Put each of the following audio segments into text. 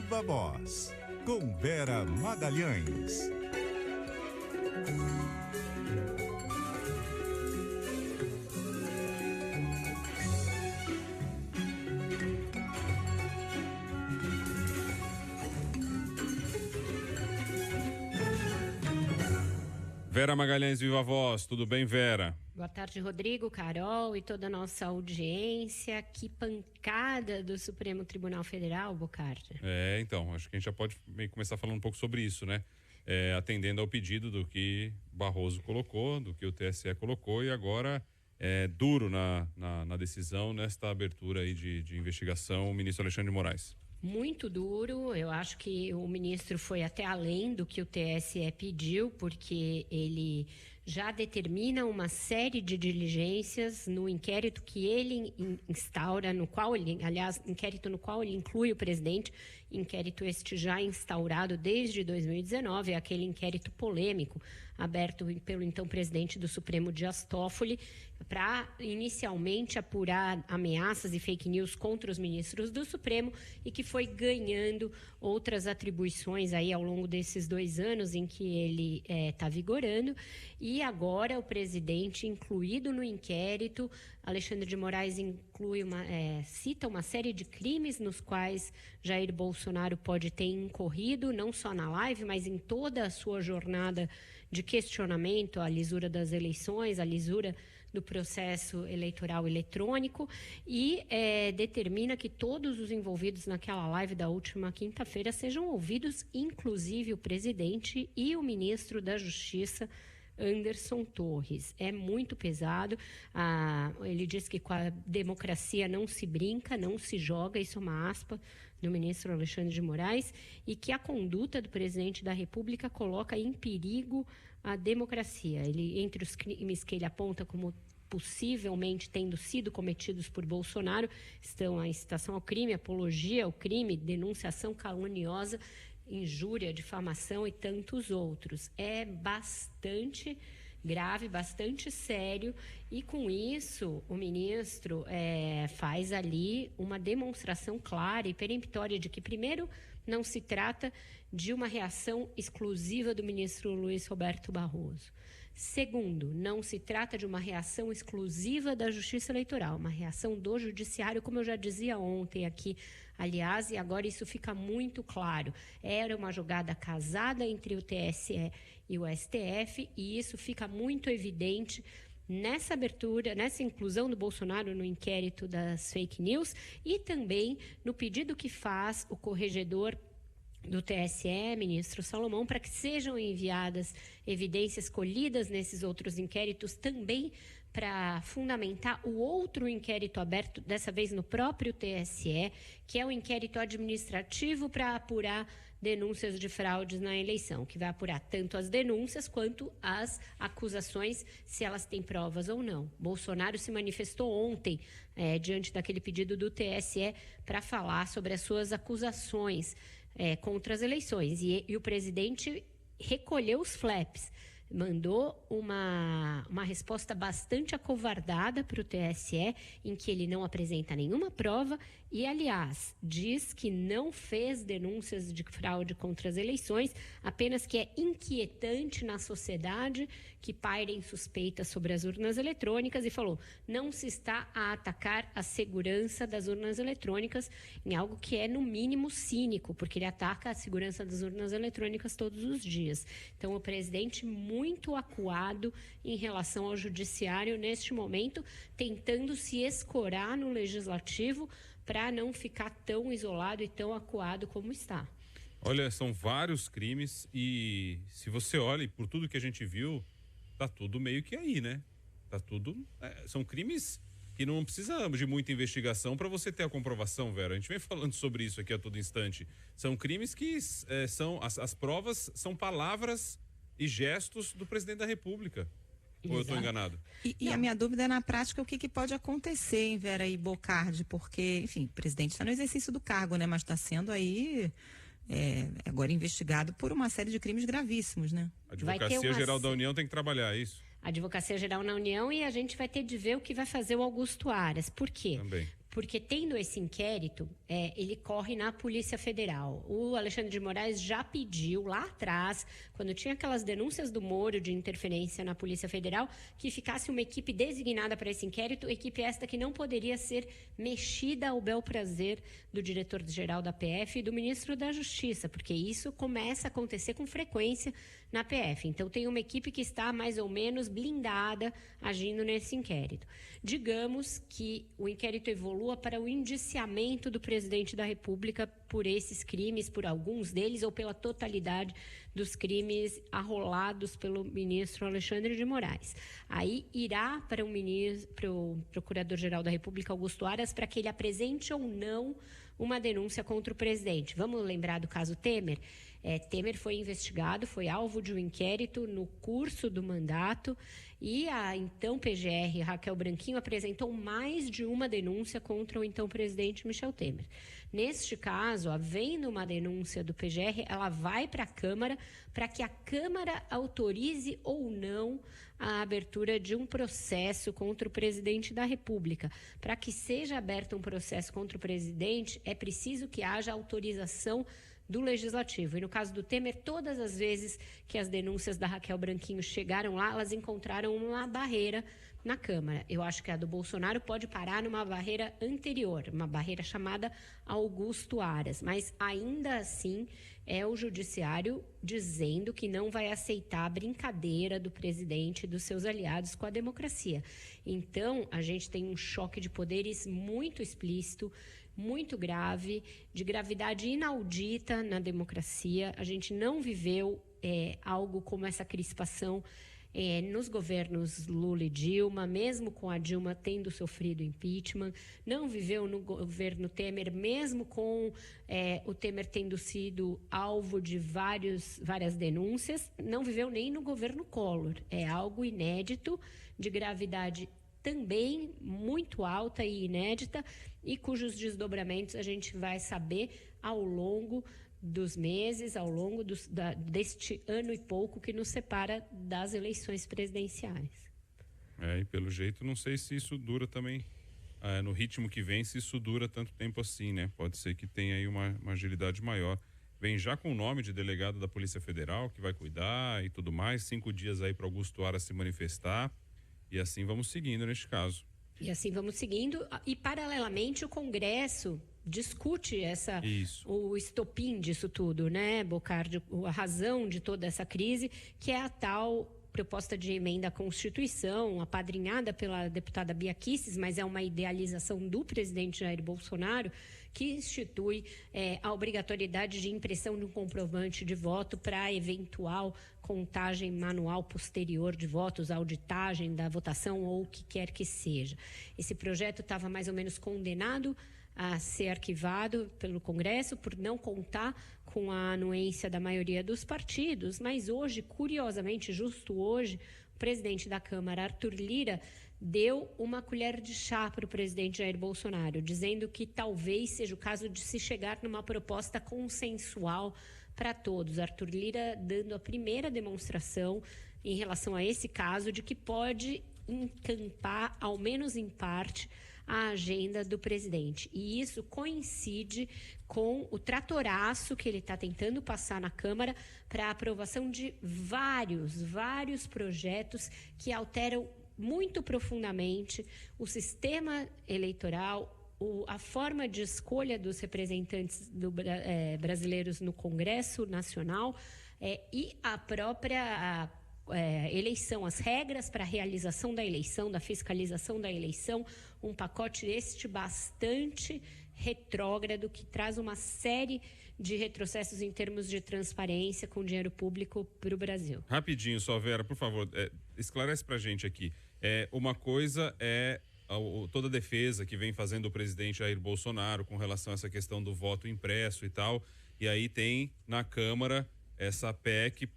Viva Voz, com Vera Magalhães. Vera Magalhães, Viva Voz, tudo bem, Vera? Boa tarde, Rodrigo, Carol e toda a nossa audiência. Que pancada do Supremo Tribunal Federal, Bocardi. Então, acho que a gente já pode começar falando um pouco sobre isso, né? Atendendo ao pedido do que Barroso colocou, do que o TSE colocou, e agora duro na decisão, nesta abertura aí de investigação, o ministro Alexandre de Moraes. Muito duro, eu acho que o ministro foi até além do que o TSE pediu, porque ele já determina uma série de diligências no inquérito que ele instaura, inquérito no qual ele inclui o presidente, inquérito este já instaurado desde 2019, é aquele inquérito polêmico, aberto pelo então presidente do Supremo, Dias Toffoli, para inicialmente apurar ameaças e fake news contra os ministros do Supremo e que foi ganhando outras atribuições aí ao longo desses 2 anos em que ele está vigorando. E agora o presidente, incluído no inquérito, Alexandre de Moraes cita uma série de crimes nos quais Jair Bolsonaro pode ter incorrido, não só na live, mas em toda a sua jornada de questionamento à lisura das eleições, à lisura do processo eleitoral eletrônico, e determina que todos os envolvidos naquela live da última quinta-feira sejam ouvidos, inclusive o presidente e o ministro da Justiça, Anderson Torres. É muito pesado. Ele diz que com a democracia não se brinca, não se joga, isso é uma aspa do ministro Alexandre de Moraes, e que a conduta do presidente da República coloca em perigo a democracia. Entre os crimes que ele aponta como possivelmente tendo sido cometidos por Bolsonaro estão a incitação ao crime, apologia ao crime, denunciação caluniosa, injúria, difamação e tantos outros. É bastante grave, bastante sério, e com isso o ministro faz ali uma demonstração clara e peremptória de que, primeiro, não se trata de uma reação exclusiva do ministro Luiz Roberto Barroso. Segundo, não se trata de uma reação exclusiva da Justiça Eleitoral, uma reação do Judiciário, como eu já dizia ontem aqui, aliás, e agora isso fica muito claro. Era uma jogada casada entre o TSE e o STF, e isso fica muito evidente nessa abertura, nessa inclusão do Bolsonaro no inquérito das fake news e também no pedido que faz o corregedor do TSE, ministro Salomão, para que sejam enviadas evidências colhidas nesses outros inquéritos também para fundamentar o outro inquérito aberto, dessa vez no próprio TSE, que é o inquérito administrativo para apurar denúncias de fraudes na eleição, que vai apurar tanto as denúncias quanto as acusações, se elas têm provas ou não. Bolsonaro se manifestou ontem, diante daquele pedido do TSE, para falar sobre as suas acusações contra as eleições. E o presidente recolheu os flaps, mandou uma resposta bastante acovardada para o TSE, em que ele não apresenta nenhuma prova e, aliás, diz que não fez denúncias de fraude contra as eleições, apenas que é inquietante na sociedade que pairem suspeitas sobre as urnas eletrônicas, e falou: não se está a atacar a segurança das urnas eletrônicas, em algo que é, no mínimo, cínico, porque ele ataca a segurança das urnas eletrônicas todos os dias. Então, o presidente muito acuado em relação ao judiciário neste momento, tentando se escorar no legislativo para não ficar tão isolado e tão acuado como está. Olha, são vários crimes e se você olha, e por tudo que a gente viu, tá tudo meio que aí, né? Tá tudo... são crimes que não precisa de muita investigação para você ter a comprovação, Vera. A gente vem falando sobre isso aqui a todo instante. São crimes que são... As provas são palavras e gestos do presidente da República. Exato. Ou eu estou enganado? E a minha dúvida é, na prática, o que pode acontecer, hein, Vera e Bocardi, porque, enfim, o presidente está no exercício do cargo, né, mas está sendo aí agora investigado por uma série de crimes gravíssimos, né? A Advocacia Geral da União tem que trabalhar isso. A Advocacia Geral na União, e a gente vai ter de ver o que vai fazer o Augusto Aras. Por quê? Também. porque tendo esse inquérito, ele corre na Polícia Federal. O Alexandre de Moraes já pediu lá atrás, quando tinha aquelas denúncias do Moro de interferência na Polícia Federal, que ficasse uma equipe designada para esse inquérito, equipe esta que não poderia ser mexida ao bel prazer do diretor-geral da PF e do ministro da Justiça, porque isso começa a acontecer com frequência na PF. Então, tem uma equipe que está mais ou menos blindada agindo nesse inquérito. Digamos que o inquérito evolua para o indiciamento do presidente da República por esses crimes, por alguns deles ou pela totalidade dos crimes arrolados pelo ministro Alexandre de Moraes. Aí irá para o Procurador-Geral da República, Augusto Aras, para que ele apresente ou não uma denúncia contra o presidente. Vamos lembrar do caso Temer? Temer foi investigado, foi alvo de um inquérito no curso do mandato e a então PGR, Raquel Branquinho, apresentou mais de uma denúncia contra o então presidente Michel Temer. Neste caso, havendo uma denúncia do PGR, ela vai para a Câmara para que a Câmara autorize ou não a abertura de um processo contra o presidente da República. Para que seja aberto um processo contra o presidente, é preciso que haja autorização do Legislativo. E no caso do Temer, todas as vezes que as denúncias da Raquel Branquinho chegaram lá, elas encontraram uma barreira na Câmara. Eu acho que a do Bolsonaro pode parar numa barreira anterior, uma barreira chamada Augusto Aras, mas ainda assim é o Judiciário dizendo que não vai aceitar a brincadeira do presidente e dos seus aliados com a democracia. Então, a gente tem um choque de poderes muito explícito, muito grave, de gravidade inaudita na democracia. A gente não viveu algo como essa crispação nos governos Lula e Dilma, mesmo com a Dilma tendo sofrido impeachment, não viveu no governo Temer, mesmo com o Temer tendo sido alvo de várias denúncias, não viveu nem no governo Collor. É algo inédito, de gravidade também muito alta e inédita, e cujos desdobramentos a gente vai saber ao longo dos meses, ao longo deste ano e pouco que nos separa das eleições presidenciais. E pelo jeito, não sei se isso dura também, no ritmo que vem, se isso dura tanto tempo assim, né? Pode ser que tenha aí uma agilidade maior. Vem já com o nome de delegado da Polícia Federal, que vai cuidar e tudo mais, 5 dias aí para Augusto Aras se manifestar, e assim vamos seguindo neste caso. E assim vamos seguindo, e paralelamente o Congresso discute o estopim disso tudo, né, Bocardi, a razão de toda essa crise, que é a tal proposta de emenda à Constituição, apadrinhada pela deputada Bia Kicis, mas é uma idealização do presidente Jair Bolsonaro, que institui a obrigatoriedade de impressão de um comprovante de voto para eventual contagem manual posterior de votos, auditagem da votação ou o que quer que seja. Esse projeto estava mais ou menos condenado a ser arquivado pelo Congresso por não contar com a anuência da maioria dos partidos, mas hoje, curiosamente, justo hoje, o presidente da Câmara, Arthur Lira, deu uma colher de chá para o presidente Jair Bolsonaro, dizendo que talvez seja o caso de se chegar numa proposta consensual para todos. Arthur Lira dando a primeira demonstração em relação a esse caso de que pode encampar, ao menos em parte, a agenda do presidente. E isso coincide com o tratoraço que ele está tentando passar na Câmara para a aprovação de vários projetos que alteram muito profundamente o sistema eleitoral, a forma de escolha dos representantes brasileiros no Congresso Nacional e a própria eleição, as regras para a realização da eleição, da fiscalização da eleição, um pacote bastante retrógrado que traz uma série de retrocessos em termos de transparência com dinheiro público para o Brasil. Rapidinho só, Vera, por favor, esclarece para a gente aqui. Uma coisa é toda a defesa que vem fazendo o presidente Jair Bolsonaro com relação a essa questão do voto impresso e tal, e aí tem na Câmara essa PEC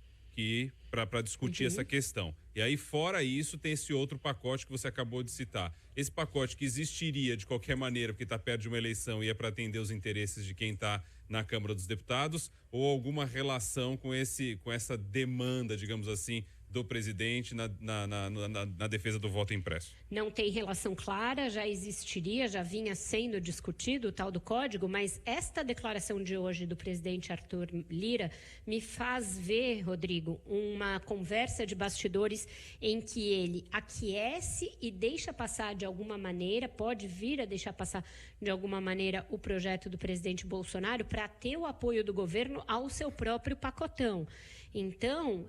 para discutir essa questão. E aí, fora isso, tem esse outro pacote que você acabou de citar. Esse pacote que existiria de qualquer maneira, porque está perto de uma eleição e é para atender os interesses de quem está na Câmara dos Deputados, ou alguma relação com essa demanda, digamos assim, do presidente na defesa do voto impresso? Não tem relação clara, já existiria, já vinha sendo discutido o tal do código, mas esta declaração de hoje do presidente Arthur Lira me faz ver, Rodrigo, uma conversa de bastidores em que ele aquece e deixa passar de alguma maneira, pode vir a deixar passar de alguma maneira o projeto do presidente Bolsonaro para ter o apoio do governo ao seu próprio pacotão. Então,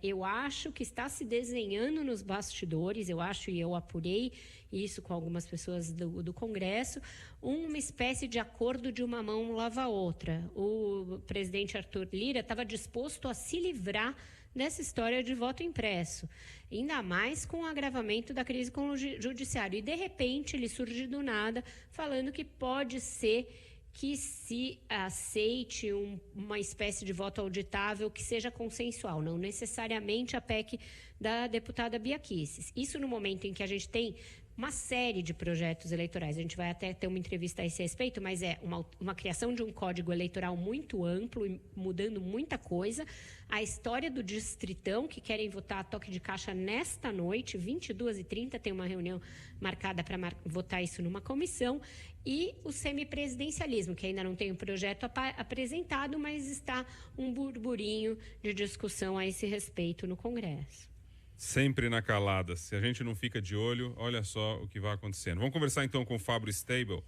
eu acho que está se desenhando nos bastidores, eu acho, e eu apurei isso com algumas pessoas do Congresso, uma espécie de acordo de uma mão lava a outra. O presidente Arthur Lira estava disposto a se livrar dessa história de voto impresso, ainda mais com o agravamento da crise com o judiciário. E, de repente, ele surge do nada falando que pode ser que se aceite uma espécie de voto auditável que seja consensual, não necessariamente a PEC da deputada Bia Kicis. Isso no momento em que a gente tem uma série de projetos eleitorais. A gente vai até ter uma entrevista a esse respeito, mas é uma criação de um código eleitoral muito amplo e mudando muita coisa. A história do Distritão, que querem votar a toque de caixa nesta noite, 22h30, tem uma reunião marcada para votar isso numa comissão. E o semipresidencialismo, que ainda não tem um projeto apresentado, mas está um burburinho de discussão a esse respeito no Congresso. Sempre na calada. Se a gente não fica de olho, olha só o que vai acontecendo. Vamos conversar então com o Fábio Steibel.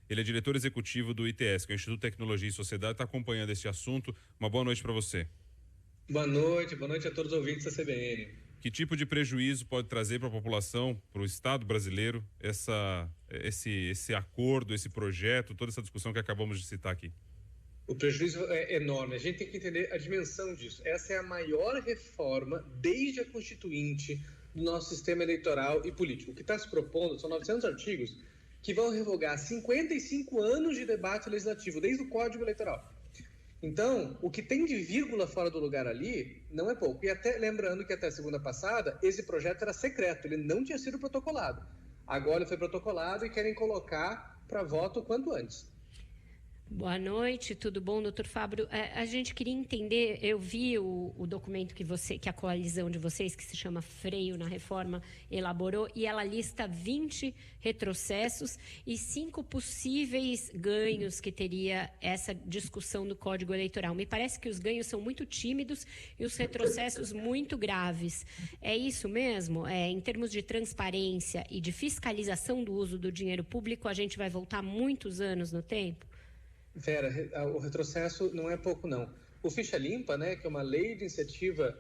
Ele é diretor executivo do ITS, que é o Instituto de Tecnologia e Sociedade, está acompanhando esse assunto. Uma boa noite para você. Boa noite a todos os ouvintes da CBN. Que tipo de prejuízo pode trazer para a população, para o Estado brasileiro, esse acordo, esse projeto, toda essa discussão que acabamos de citar aqui? O prejuízo é enorme, a gente tem que entender a dimensão disso. Essa é a maior reforma desde a Constituinte do nosso sistema eleitoral e político. O que está se propondo são 900 artigos que vão revogar 55 anos de debate legislativo, desde o Código Eleitoral. Então, o que tem de vírgula fora do lugar ali não é pouco. E até lembrando que até segunda passada, esse projeto era secreto, ele não tinha sido protocolado. Agora ele foi protocolado e querem colocar para voto o quanto antes. Boa noite, tudo bom, doutor Fábio? A gente queria entender, eu vi o documento que a coalizão de vocês, que se chama Freio na Reforma, elaborou, e ela lista 20 retrocessos e 5 possíveis ganhos que teria essa discussão do Código Eleitoral. Me parece que os ganhos são muito tímidos e os retrocessos muito graves. É isso mesmo? Em termos de transparência e de fiscalização do uso do dinheiro público, a gente vai voltar muitos anos no tempo? Vera, o retrocesso não é pouco, não. O Ficha Limpa, né, que é uma lei de iniciativa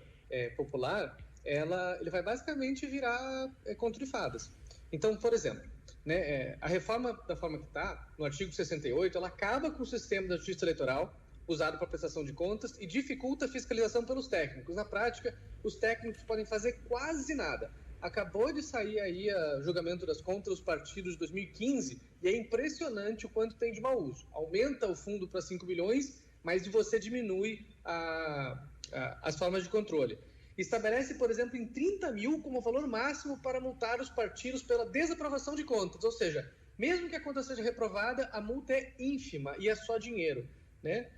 popular, ele vai basicamente virar conto de fadas. Então, por exemplo, né, a reforma da forma que está, no artigo 68, ela acaba com o sistema da justiça eleitoral usado para prestação de contas e dificulta a fiscalização pelos técnicos. Na prática, os técnicos podem fazer quase nada. Acabou de sair aí o julgamento das contas dos partidos de 2015 e é impressionante o quanto tem de mau uso. Aumenta o fundo para 5 bilhões, mas você diminui as formas de controle. Estabelece, por exemplo, em 30 mil como valor máximo para multar os partidos pela desaprovação de contas. Ou seja, mesmo que a conta seja reprovada, a multa é ínfima e é só dinheiro, né?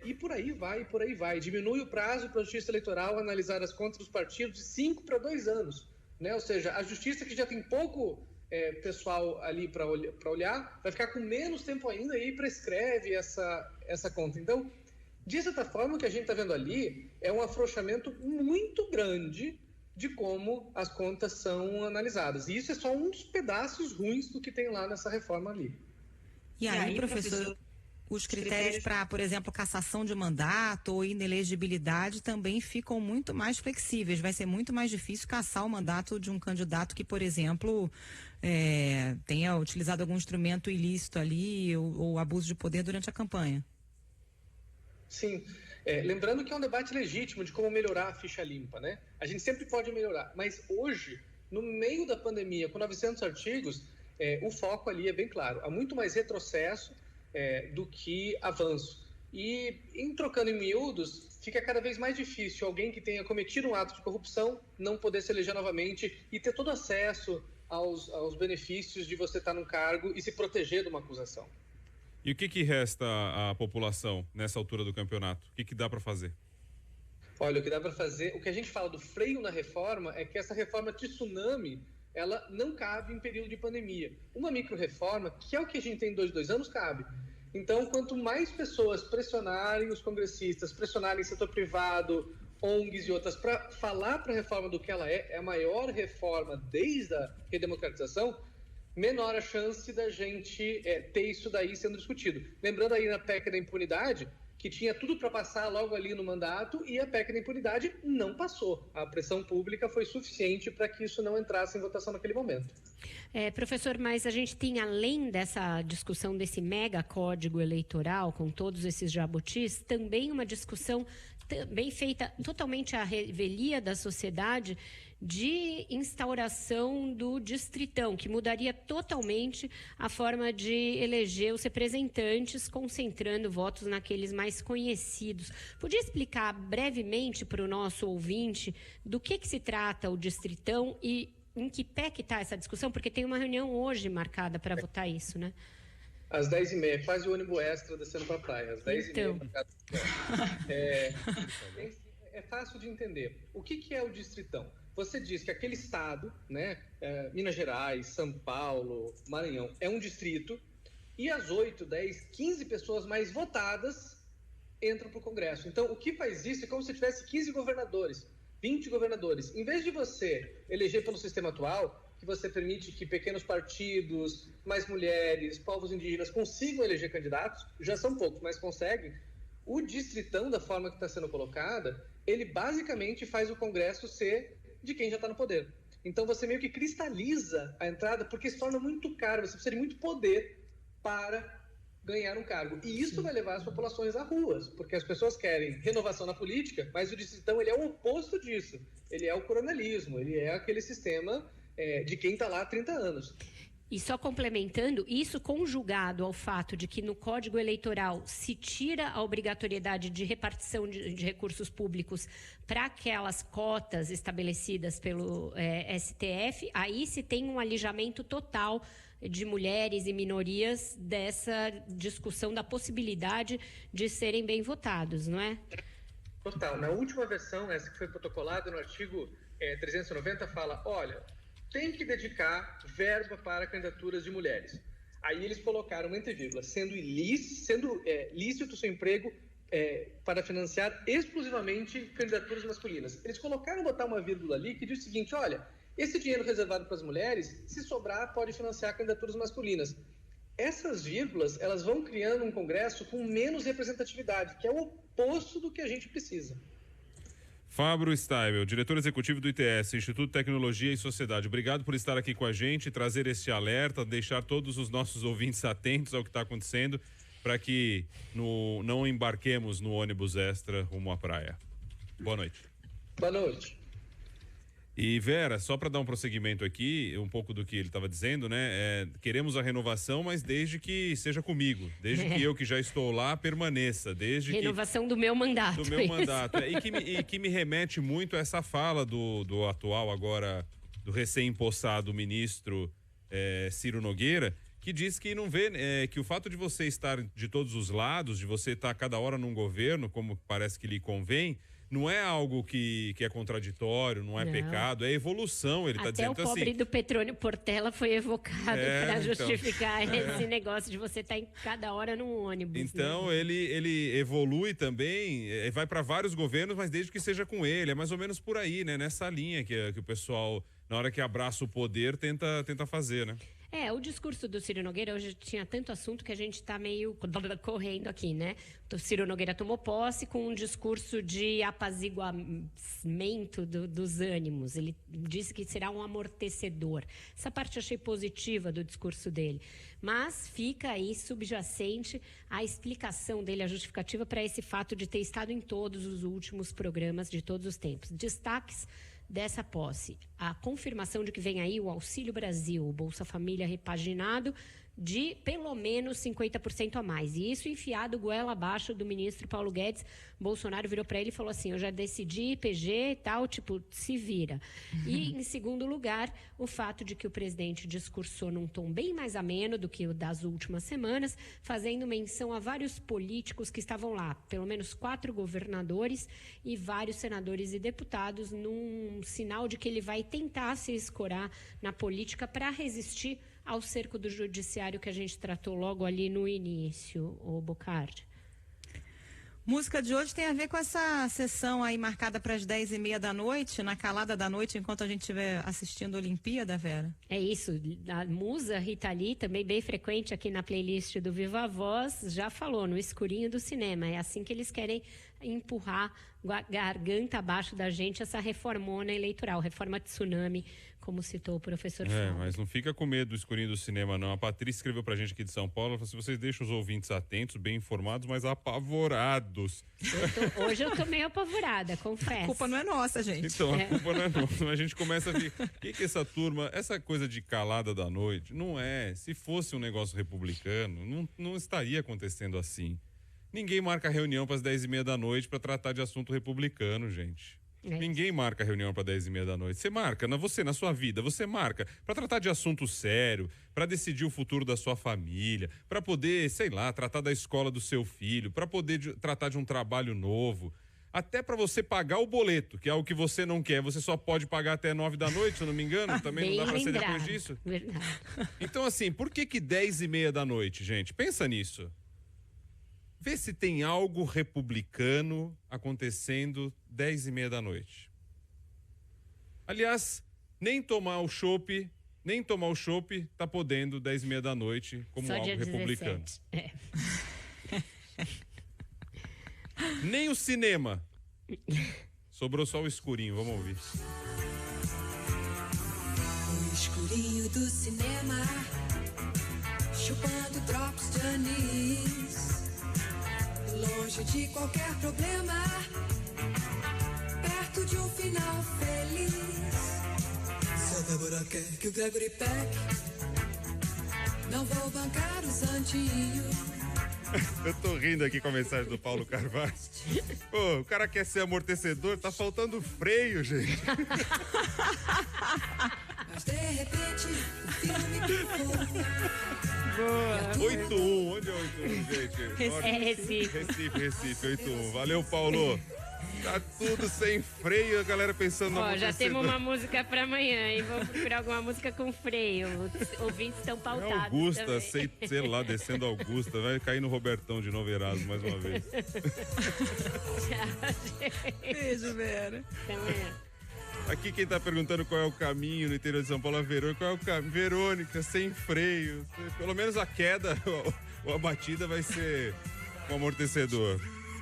E por aí vai. Diminui o prazo para a Justiça Eleitoral analisar as contas dos partidos de 5 para 2 anos. Né? Ou seja, a justiça, que já tem pouco pessoal ali para olhar, vai ficar com menos tempo ainda e prescreve essa conta. Então, de certa forma, o que a gente está vendo ali é um afrouxamento muito grande de como as contas são analisadas. E isso é só um dos pedaços ruins do que tem lá nessa reforma ali. E aí, professor, os critérios para, por exemplo, cassação de mandato ou inelegibilidade também ficam muito mais flexíveis. Vai ser muito mais difícil cassar o mandato de um candidato que, por exemplo, tenha utilizado algum instrumento ilícito ali ou abuso de poder durante a campanha. Sim. Lembrando que é um debate legítimo de como melhorar a ficha limpa, né? A gente sempre pode melhorar, mas hoje, no meio da pandemia, com 900 artigos, o foco ali é bem claro. Há muito mais retrocesso do que avanço. E, trocando em miúdos, fica cada vez mais difícil alguém que tenha cometido um ato de corrupção não poder se eleger novamente e ter todo acesso aos benefícios de você estar num cargo e se proteger de uma acusação. E o que resta à população nessa altura do campeonato? O que dá para fazer? Olha, o que dá para fazer, o que a gente fala do freio na reforma é que essa reforma tsunami, ela não cabe em período de pandemia. Uma micro-reforma, que é o que a gente tem em 2 anos, cabe. Então, quanto mais pessoas pressionarem os congressistas, pressionarem o setor privado, ONGs e outras, para falar para a reforma do que ela é a maior reforma desde a redemocratização, menor a chance da gente ter isso daí sendo discutido. Lembrando aí na PEC da impunidade, que tinha tudo para passar logo ali no mandato e a PEC da impunidade não passou. A pressão pública foi suficiente para que isso não entrasse em votação naquele momento. Professor, mas a gente tem, além dessa discussão desse mega código eleitoral, com todos esses jabutis, também uma discussão também feita totalmente à revelia da sociedade de instauração do distritão, que mudaria totalmente a forma de eleger os representantes, concentrando votos naqueles mais conhecidos. Podia explicar brevemente para o nosso ouvinte do que se trata o distritão e em que pé que está essa discussão? Porque tem uma reunião hoje marcada para votar isso, né? Às 10h30, quase o ônibus extra descendo para a praia. Às 10h30. Então. É fácil de entender. O que é o distritão? Você diz que aquele estado, né, Minas Gerais, São Paulo, Maranhão, é um distrito e as 8, 10, 15 pessoas mais votadas entram para o Congresso. Então, o que faz isso é como se tivesse 15 governadores, 20 governadores. Em vez de você eleger pelo sistema atual, que você permite que pequenos partidos, mais mulheres, povos indígenas consigam eleger candidatos, já são poucos, mas conseguem, o distritão, da forma que está sendo colocada, ele basicamente faz o Congresso ser de quem já está no poder. Então você meio que cristaliza a entrada, porque se torna muito caro, você precisa de muito poder para ganhar um cargo. E isso vai levar as populações às ruas, porque as pessoas querem renovação na política, mas o distritão ele é o oposto disso. Ele é o coronelismo, ele é aquele sistema de quem está lá há 30 anos. E só complementando, isso conjugado ao fato de que no Código Eleitoral se tira a obrigatoriedade de repartição de recursos públicos para aquelas cotas estabelecidas pelo STF, aí se tem um alijamento total de mulheres e minorias dessa discussão da possibilidade de serem bem votados, não é? Total. Na última versão, essa que foi protocolada no artigo 390, fala, olha, tem que dedicar verba para candidaturas de mulheres. Aí eles colocaram, entre vírgulas, sendo lícito o seu emprego para financiar exclusivamente candidaturas masculinas. Eles botar uma vírgula ali que diz o seguinte, olha, esse dinheiro reservado para as mulheres, se sobrar, pode financiar candidaturas masculinas. Essas vírgulas, elas vão criando um Congresso com menos representatividade, que é o oposto do que a gente precisa. Fábio Steibel, diretor executivo do ITS, Instituto de Tecnologia e Sociedade. Obrigado por estar aqui com a gente, trazer este alerta, deixar todos os nossos ouvintes atentos ao que está acontecendo, para que não embarquemos no ônibus extra rumo à praia. Boa noite. Boa noite. E Vera, só para dar um prosseguimento aqui, um pouco do que ele estava dizendo, né? Queremos a renovação, mas desde que seja comigo, desde que eu que já estou lá permaneça, renovação do meu mandato. Do meu mandato. E que me remete muito a essa fala do atual agora, do recém-impossado ministro Ciro Nogueira, que diz que não vê, que o fato de você estar de todos os lados, de você estar cada hora num governo, como parece que lhe convém, não é algo que é contraditório, não é pecado, é evolução, ele está dizendo assim. Até o pobre do Petrônio Portela foi evocado para justificar esse negócio de você estar em cada hora num ônibus. Então, né? ele evolui também, vai para vários governos, mas desde que seja com ele, é mais ou menos por aí, né? Nessa linha que o pessoal, na hora que abraça o poder, tenta fazer, né? O discurso do Ciro Nogueira, hoje tinha tanto assunto que a gente está meio correndo aqui, né? O Ciro Nogueira tomou posse com um discurso de apaziguamento dos ânimos. Ele disse que será um amortecedor. Essa parte eu achei positiva do discurso dele. Mas fica aí subjacente a explicação dele, a justificativa para esse fato de ter estado em todos os últimos programas de todos os tempos. Destaques dessa posse: a confirmação de que vem aí o Auxílio Brasil, o Bolsa Família repaginado, de pelo menos 50% a mais. E isso enfiado goela abaixo do ministro Paulo Guedes. Bolsonaro virou para ele e falou assim: eu já decidi, PG e tal, tipo, se vira. E, em segundo lugar, o fato de que o presidente discursou num tom bem mais ameno do que o das últimas semanas, fazendo menção a vários políticos que estavam lá, pelo menos 4 governadores e vários senadores e deputados, num sinal de que ele vai tentar se escorar na política para resistir ao cerco do judiciário que a gente tratou logo ali no início, o Bocardi. Música de hoje tem a ver com essa sessão aí marcada para as 10h30 da noite, na calada da noite, enquanto a gente estiver assistindo a Olimpíada, Vera. É isso, a musa Rita Lee, também bem frequente aqui na playlist do Viva Voz, já falou, no escurinho do cinema. É assim que eles querem empurrar a garganta abaixo da gente essa reformona eleitoral, reforma tsunami, como citou o professor Fábio. Mas não fica com medo do escurinho do cinema, não. A Patrícia escreveu pra gente aqui de São Paulo, ela falou assim: vocês deixam os ouvintes atentos, bem informados, mas apavorados. Hoje eu tô meio apavorada, confesso. A culpa não é nossa, gente. Então, a culpa não é nossa, mas a gente começa a ver o que essa turma, essa coisa de calada da noite, não é. Se fosse um negócio republicano, não estaria acontecendo assim. Ninguém marca reunião para as 10h30 da noite para tratar de assunto republicano, gente. Ninguém marca reunião para 10h30 da noite. Você marca, você na sua vida, você marca para tratar de assunto sério, para decidir o futuro da sua família, para poder, sei lá, tratar da escola do seu filho, para poder tratar de um trabalho novo, até para você pagar o boleto, que é algo que você não quer. Você só pode pagar até 9 da noite, se eu não me engano. Também não dá para ser depois disso. Verdade. Então, assim, por que 10h30 da noite, gente? Pensa nisso. Vê se tem algo republicano acontecendo 10h30 da noite. Aliás, nem tomar o chopp tá podendo 10h30 da noite como só algo dia republicano. 17. Nem o cinema. Sobrou só o escurinho, vamos ouvir. O escurinho do cinema, chupando drops de anis. Longe de qualquer problema, perto de um final feliz. Se a Débora quer que o Gregory Peck, não vou bancar o santinho. Eu tô rindo aqui com a mensagem do Paulo Carvalho. Pô, o cara quer ser amortecedor, tá faltando freio, gente. Mas de repente, o filme pipou. 8-1, onde é 8-1, gente? É Recife. Recife, 8-1. Valeu, Paulo. Tá tudo sem freio, a galera pensando no amortecedor. Já temos uma música pra amanhã, hein? Vamos procurar alguma música com freio. Os ouvintes estão pautados. Augusta, sei lá, descendo Augusta. Vai cair no Robertão de Novo Erasmo mais uma vez. Tchau, gente. Beijo, Vera. Até amanhã. Aqui quem tá perguntando qual é o caminho no interior de São Paulo, a Verônica. Qual é o caminho? Verônica, sem freio. Pelo menos a queda ou a batida vai ser com amortecedor.